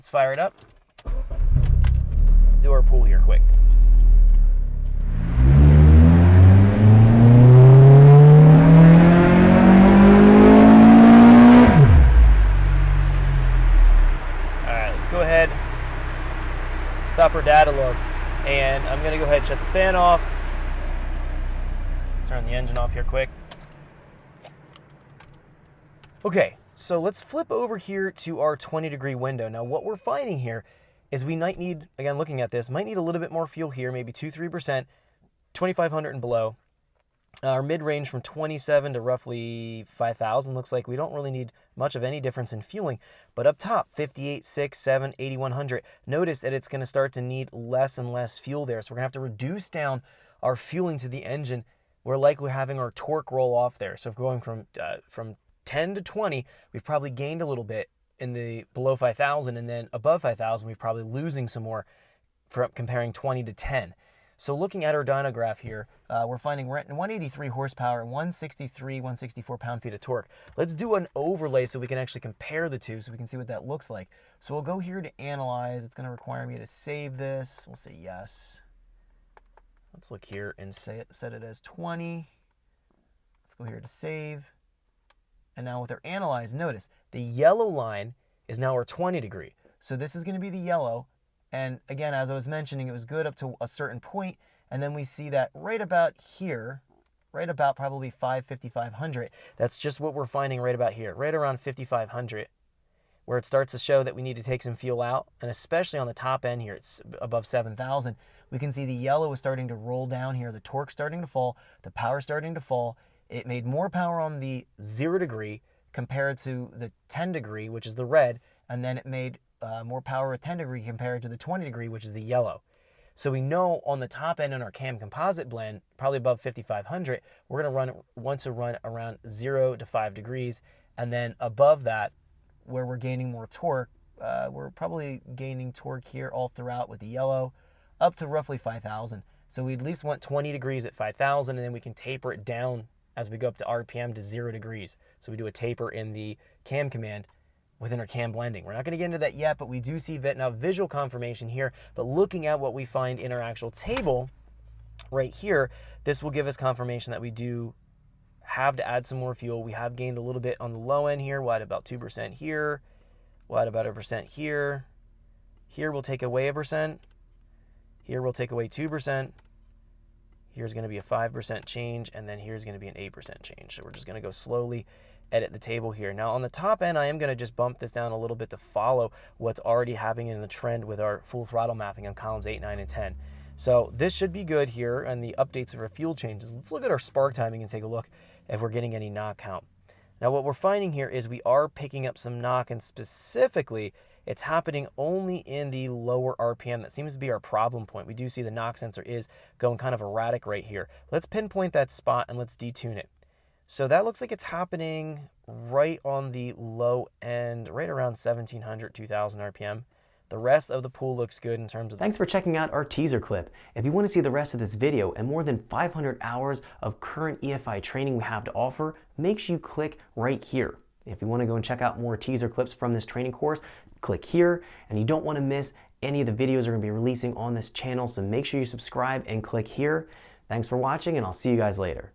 Let's fire it up. Do our pull here quick. Alright, let's go ahead, stop our data log, and I'm going to go ahead and shut the fan off. Let's turn the engine off here quick. Okay, so let's flip over here to our 20-degree window. Now what we're finding here is we might need, again looking at this, might need a little bit more fuel here, maybe 2-3%, 2,500 and below. Our mid-range from 27 to roughly 5,000 looks like we don't really need much of any difference in fueling. But up top, 58, 6, 7, 8,100. Notice that it's going to start to need less and less fuel there. So we're going to have to reduce down our fueling to the engine. We're likely having our torque roll off there. So if going from 10 to 20, we've probably gained a little bit in the below 5,000, and then above 5,000, we're probably losing some more from comparing 20 to 10. So looking at our dyno graph here, we're finding we're at 183 horsepower, 163, 164 pound-feet of torque. Let's do an overlay so we can actually compare the two so we can see what that looks like. So we'll go here to analyze. It's going to require me to save this. We'll say yes. Let's look here and set it as 20. Let's go here to save. And now with our analyze, notice the yellow line is now our 20 degree. So this is going to be the yellow. And again, as I was mentioning, it was good up to a certain point, and then we see that right about here, right about probably 5,500. That's just what we're finding right about here, right around 5,500, where it starts to show that we need to take some fuel out, and especially on the top end here, it's above 7,000. We can see the yellow is starting to roll down here, the torque starting to fall, the power starting to fall. It made more power on the 0 degree compared to the 10 degree, which is the red, and then it made more power at 10 degree compared to the 20 degree, which is the yellow. So we know on the top end in our cam composite blend, probably above 5,500, we're going to want to run around 0 to 5 degrees. And then above that, where we're gaining more torque, we're probably gaining torque here all throughout with the yellow, up to roughly 5,000. So we at least want 20 degrees at 5,000, and then we can taper it down as we go up to RPM to 0 degrees. So we do a taper in the cam command within our cam blending. We're not going to get into that yet, but we do see now visual confirmation here. But looking at what we find in our actual table right here, this will give us confirmation that we do have to add some more fuel. We have gained a little bit on the low end here. We'll add about 2% here. We'll add about 1% here. Here we'll take away 1%. Here we'll take away 2%. Here's going to be a 5% change, and then here's going to be an 8% change. So we're just going to go slowly edit the table here. Now on the top end, I am going to just bump this down a little bit to follow what's already happening in the trend with our full throttle mapping on columns 8, 9, and 10. So this should be good here, and the updates of our fuel changes. Let's look at our spark timing and take a look if we're getting any knock count. Now what we're finding here is we are picking up some knock, and specifically it's happening only in the lower RPM. That seems to be our problem point. We do see the knock sensor is going kind of erratic right here. Let's pinpoint that spot and let's detune it. So that looks like it's happening right on the low end, right around 1,700, 2,000 RPM. The rest of the pool looks good in terms of... Thanks for checking out our teaser clip. If you want to see the rest of this video and more than 500 hours of current EFI training we have to offer, make sure you click right here. If you want to go and check out more teaser clips from this training course, click here. And you don't want to miss any of the videos we're going to be releasing on this channel, so make sure you subscribe and click here. Thanks for watching, and I'll see you guys later.